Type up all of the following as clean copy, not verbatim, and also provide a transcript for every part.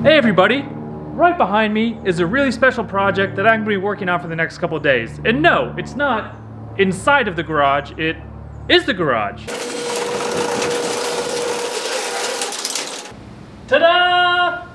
Hey everybody! Right behind me is a really special project that I'm going to be working on for the next couple of days. And no, it's not inside of the garage, it is the garage. Ta-da!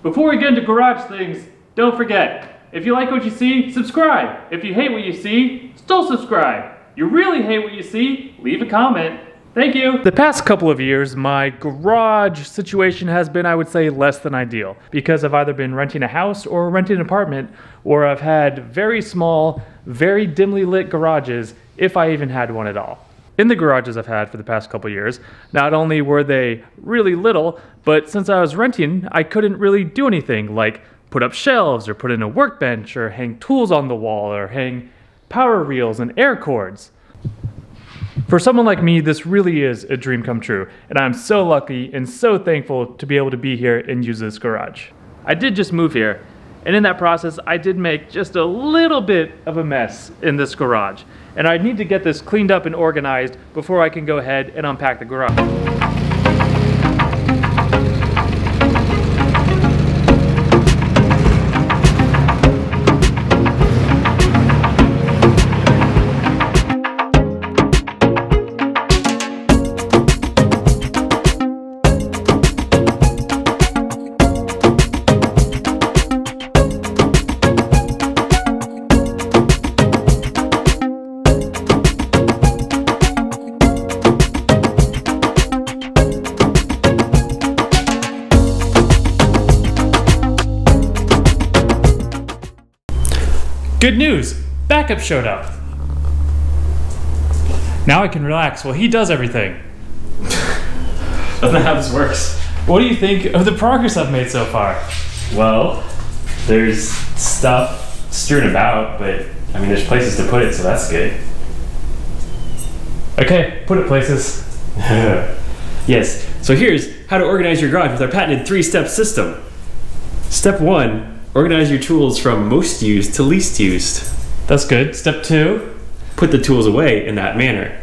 Before we get into garage things, don't forget, if you like what you see, subscribe. If you hate what you see, still subscribe. You really hate what you see, leave a comment. Thank you. The past couple of years, my garage situation has been, I would say, less than ideal. Because I've either been renting a house or renting an apartment, or I've had very small, very dimly lit garages, if I even had one at all. In the garages I've had for the past couple of years, not only were they really little, but since I was renting, I couldn't really do anything like put up shelves or put in a workbench or hang tools on the wall or hang power reels and air cords. For someone like me, this really is a dream come true, and I'm so lucky and so thankful to be able to be here and use this garage. I did just move here, and in that process, I did make just a little bit of a mess in this garage, and I need to get this cleaned up and organized before I can go ahead and unpack the garage. Good news! Backup showed up. Now I can relax while he does everything. That's not how this works. What do you think of the progress I've made so far? Well, there's stuff strewn about, but I mean, there's places to put it, so that's good. Okay, put it places. Yes, so here's how to organize your garage with our patented 3-step system. Step 1. Organize your tools from most used to least used. That's good. Step 2. Put the tools away in that manner.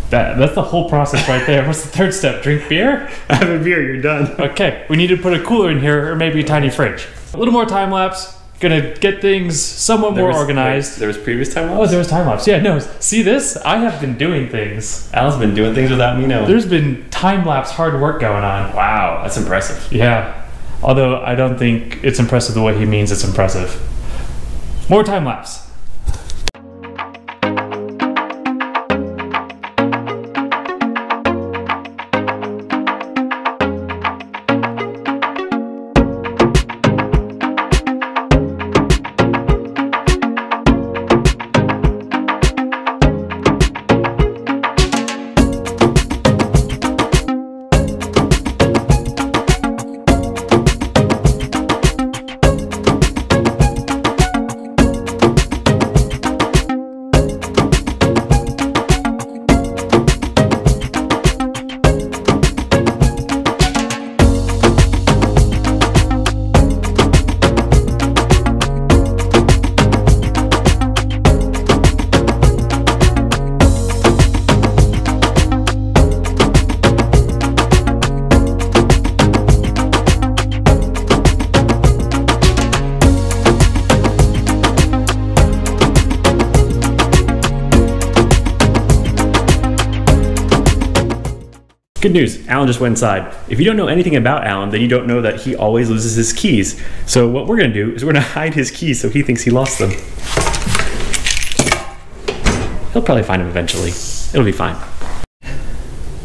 That's the whole process right there. What's the 3rd step? Drink beer? Have a beer, you're done. Okay, we need to put a cooler in here or maybe a tiny fridge. A little more time lapse. Gonna get things somewhat more organized. There was previous time lapse? Oh, there was time lapse. Yeah, no. See this? I have been doing things. Al's been doing things without me knowing. There's been time lapse hard work going on. Wow, that's impressive. Yeah. Although I don't think it's impressive the way he means it's impressive. More time lapse. Good news, Alan just went inside. If you don't know anything about Alan, then you don't know that he always loses his keys. So what we're gonna do is we're gonna hide his keys so he thinks he lost them. He'll probably find them eventually. It'll be fine.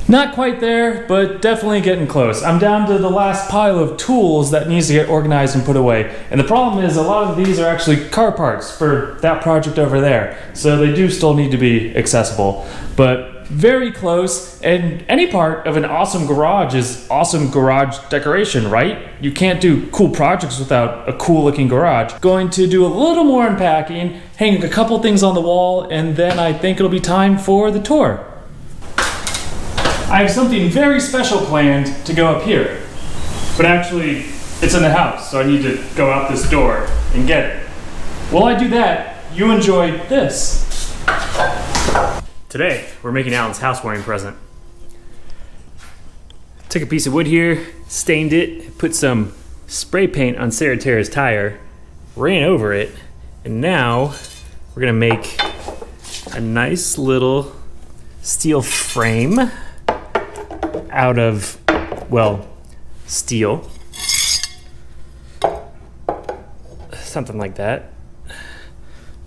Not quite there, but definitely getting close. I'm down to the last pile of tools that needs to get organized and put away. And the problem is a lot of these are actually car parts for that project over there. So they do still need to be accessible. But very close, and any part of an awesome garage is awesome garage decoration, right? You can't do cool projects without a cool looking garage. Going to do a little more unpacking, hang a couple things on the wall, and then I think it'll be time for the tour. I have something very special planned to go up here, but actually it's in the house, so I need to go out this door and get it. While I do that, you enjoy this. Today, we're making Alan's housewarming present. Took a piece of wood here, stained it, put some spray paint on Sarah Tara's tire, ran over it, and now we're gonna make a nice little steel frame out of, well, steel. Something like that.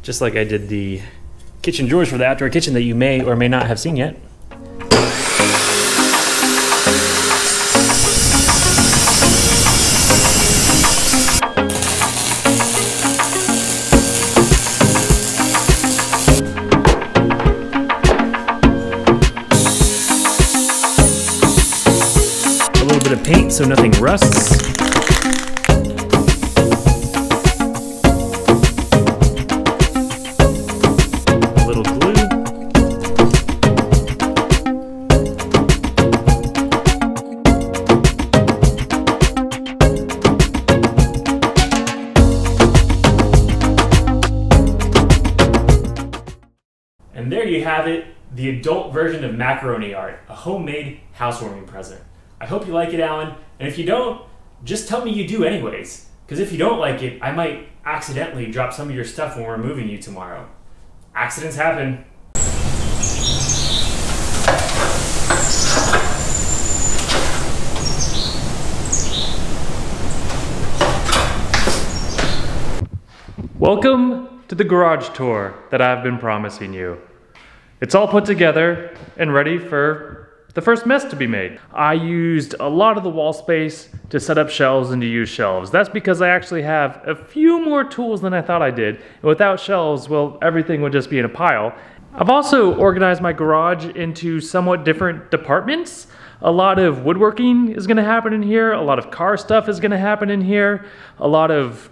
Just like I did the kitchen drawers for the outdoor kitchen that you may or may not have seen yet. A little bit of paint so nothing rusts. And there you have it, the adult version of macaroni art, a homemade housewarming present. I hope you like it, Alan, and if you don't, just tell me you do anyways, because if you don't like it, I might accidentally drop some of your stuff when we're moving you tomorrow. Accidents happen. Welcome to the garage tour that I've been promising you. It's all put together and ready for the first mess to be made. I used a lot of the wall space to set up shelves and to use shelves. That's because I actually have a few more tools than I thought I did. And without shelves, well, everything would just be in a pile. I've also organized my garage into somewhat different departments. A lot of woodworking is gonna happen in here. A lot of car stuff is gonna happen in here. A lot of,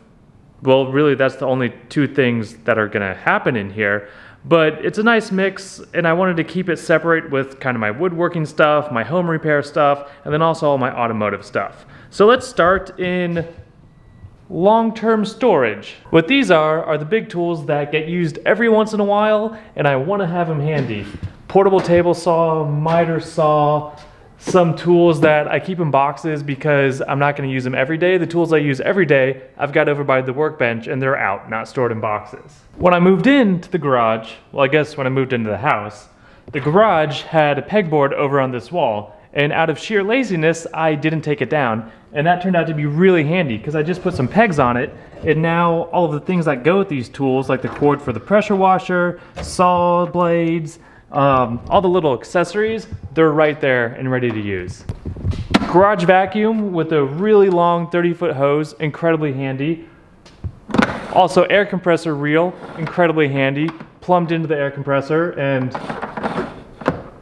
well, really that's the only two things that are gonna happen in here. But it's a nice mix, and I wanted to keep it separate with kind of my woodworking stuff, my home repair stuff, and then also all my automotive stuff. So let's start in long-term storage. What these are the big tools that get used every once in a while, and I want to have them handy. Portable table saw, miter saw, some tools that I keep in boxes because I'm not going to use them every day. The tools I use every day, I've got over by the workbench and they're out, not stored in boxes. When I moved into the garage, well, I guess when I moved into the house, the garage had a pegboard over on this wall, and out of sheer laziness, I didn't take it down. And that turned out to be really handy because I just put some pegs on it, and now all of the things that go with these tools, like the cord for the pressure washer, saw blades, all the little accessories, they're right there and ready to use. Garage vacuum with a really long 30-foot hose, incredibly handy. Also air compressor reel, incredibly handy, plumbed into the air compressor and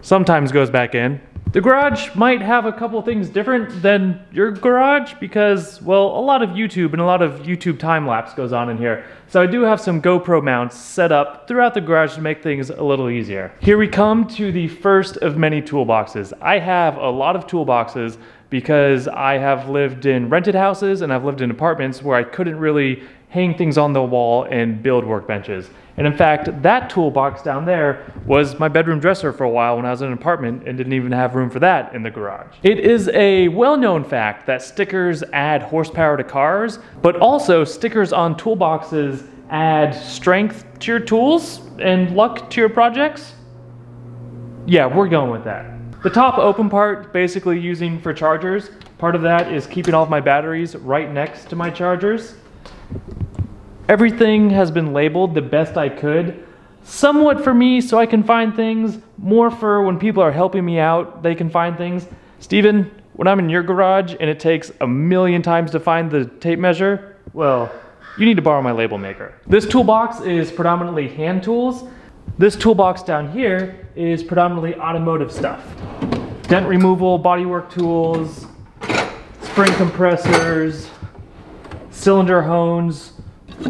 sometimes goes back in. The garage might have a couple things different than your garage because, well, a lot of YouTube and a lot of YouTube time-lapse goes on in here. So I do have some GoPro mounts set up throughout the garage to make things a little easier. Here we come to the first of many toolboxes. I have a lot of toolboxes because I have lived in rented houses and I've lived in apartments where I couldn't really hang things on the wall and build workbenches. And in fact, that toolbox down there was my bedroom dresser for a while when I was in an apartment and didn't even have room for that in the garage. It is a well-known fact that stickers add horsepower to cars, but also stickers on toolboxes add strength to your tools and luck to your projects. Yeah, we're going with that. The top open part, basically using for chargers. Part of that is keeping all of my batteries right next to my chargers. Everything has been labeled the best I could, somewhat for me so I can find things, more for when people are helping me out, they can find things. Steven, when I'm in your garage and it takes a million times to find the tape measure, well, you need to borrow my label maker. This toolbox is predominantly hand tools. This toolbox down here is predominantly automotive stuff. Dent removal, bodywork tools, spring compressors, cylinder hones,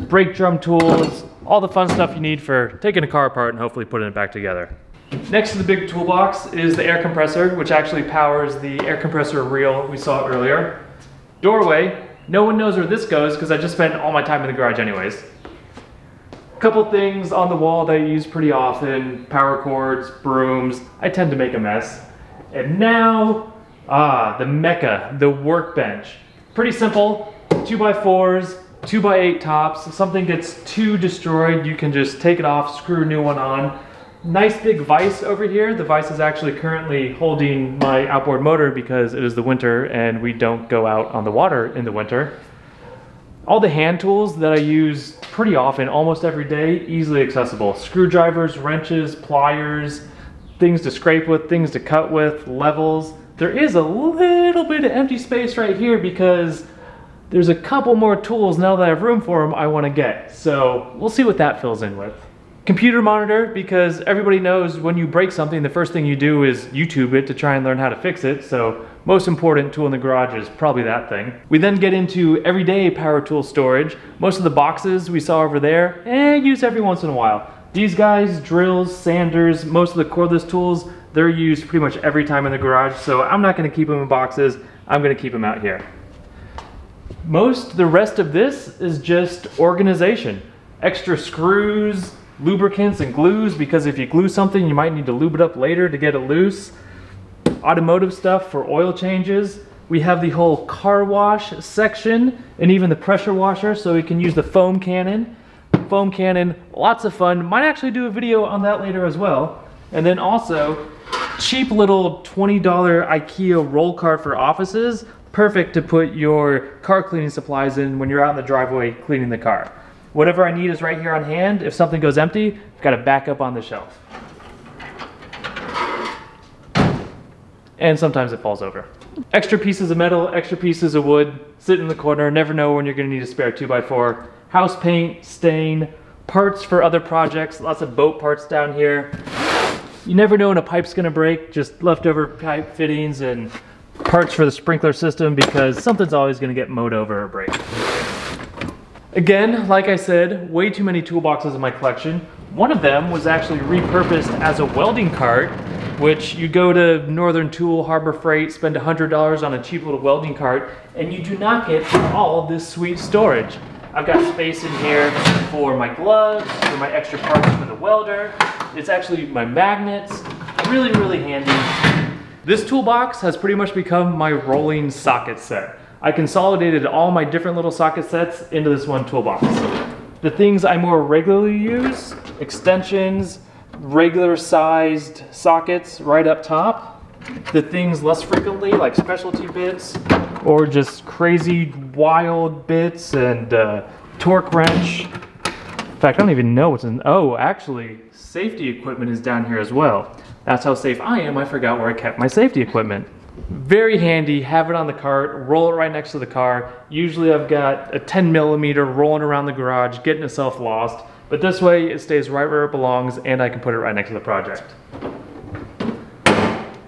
brake drum tools, all the fun stuff you need for taking a car apart and hopefully putting it back together. Next to the big toolbox is the air compressor, which actually powers the air compressor reel we saw earlier. Doorway, no one knows where this goes because I just spent all my time in the garage anyways. Couple things on the wall that I use pretty often, power cords, brooms. I tend to make a mess. And now, the mecca, the workbench. Pretty simple, 2x4s, 2x8 tops. If something gets too destroyed, you can just take it off, screw a new one on. Nice big vise over here. The vise is actually currently holding my outboard motor because it is the winter and we don't go out on the water in the winter. All the hand tools that I use pretty often, almost every day, easily accessible. Screwdrivers, wrenches, pliers, things to scrape with, things to cut with, levels. There is a little bit of empty space right here because there's a couple more tools now that I have room for them I want to get. So we'll see what that fills in with. Computer monitor, because everybody knows when you break something, the first thing you do is YouTube it to try and learn how to fix it. So most important tool in the garage is probably that thing. We then get into everyday power tool storage. Most of the boxes we saw over there, use every once in a while. These guys, drills, sanders, most of the cordless tools, they're used pretty much every time in the garage. So I'm not gonna keep them in boxes. I'm gonna keep them out here. The rest of this is just organization. Extra screws, lubricants and glues, because if you glue something you might need to lube it up later to get it loose. Automotive stuff for oil changes. We have the whole car wash section and even the pressure washer, so we can use the foam cannon. Foam cannon, lots of fun. Might actually do a video on that later as well. And then also cheap little $20 IKEA roll cart for offices. Perfect to put your car cleaning supplies in when you're out in the driveway cleaning the car. Whatever I need is right here on hand. If something goes empty, I've got it back up on the shelf. And sometimes it falls over. Extra pieces of metal, extra pieces of wood, sit in the corner, never know when you're gonna need a spare 2x4. House paint, stain, parts for other projects, lots of boat parts down here. You never know when a pipe's gonna break, just leftover pipe fittings and parts for the sprinkler system because something's always gonna get mowed over or break. Again, like I said, way too many toolboxes in my collection. One of them was actually repurposed as a welding cart, which you go to Northern Tool, Harbor Freight, spend $100 on a cheap little welding cart, and you do not get all of this sweet storage. I've got space in here for my gloves, for my extra parts for the welder. It's actually my magnets, really, really handy. This toolbox has pretty much become my rolling socket set. I consolidated all my different little socket sets into this one toolbox. The things I more regularly use, extensions, regular sized sockets right up top. The things less frequently, like specialty bits, or just crazy wild bits and torque wrench. In fact, I don't even know what's in, oh, actually, safety equipment is down here as well. That's how safe I am, I forgot where I kept my safety equipment. Very handy, have it on the cart, roll it right next to the car. Usually I've got a 10mm rolling around the garage, getting itself lost. But this way it stays right where it belongs and I can put it right next to the project.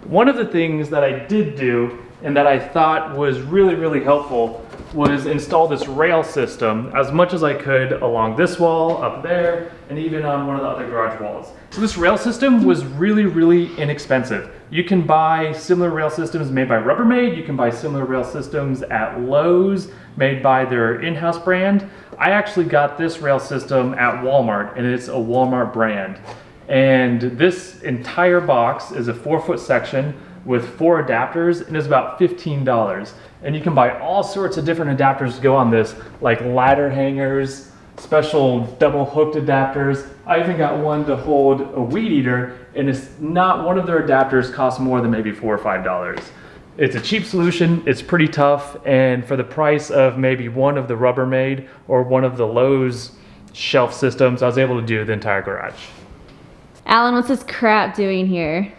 One of the things that I did do and that I thought was really, really helpful was install this rail system as much as I could along this wall, up there, and even on one of the other garage walls. So this rail system was really, really inexpensive. You can buy similar rail systems made by Rubbermaid. You can buy similar rail systems at Lowe's made by their in-house brand. I actually got this rail system at Walmart, and it's a Walmart brand. And this entire box is a 4-foot section with 4 adapters, and it's about $15. And you can buy all sorts of different adapters to go on this, like ladder hangers, special double hooked adapters. I even got one to hold a weed eater, and it's not one of their adapters costs more than maybe $4 or $5. It's a cheap solution, it's pretty tough, and for the price of maybe one of the Rubbermaid or one of the Lowe's shelf systems, I was able to do the entire garage. Alan, what's this crap doing here?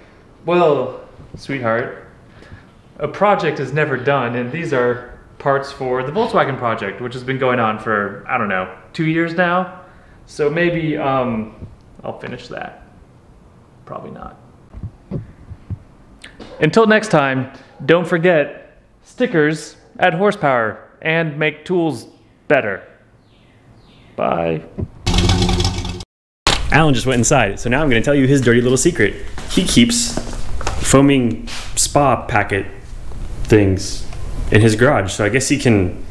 Well, sweetheart, a project is never done, and these are parts for the Volkswagen project, which has been going on for, I don't know, 2 years now. So maybe I'll finish that. Probably not. Until next time, don't forget, stickers add horsepower and make tools better. Bye. Alan just went inside, so now I'm going to tell you his dirty little secret. He keeps foaming spa packet things in his garage, so I guess he can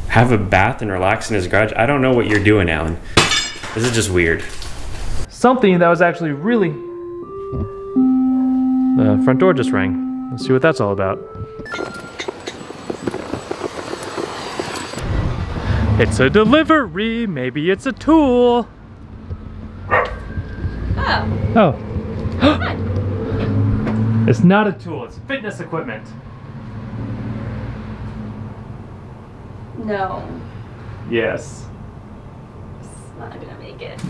have a bath and relax in his garage. I don't know what you're doing, Alan. This is just weird. Something that was actually really... The front door just rang. Let's see what that's all about. It's a delivery, maybe it's a tool. Oh. It's not a tool, it's fitness equipment. No. Yes. It's not gonna make it.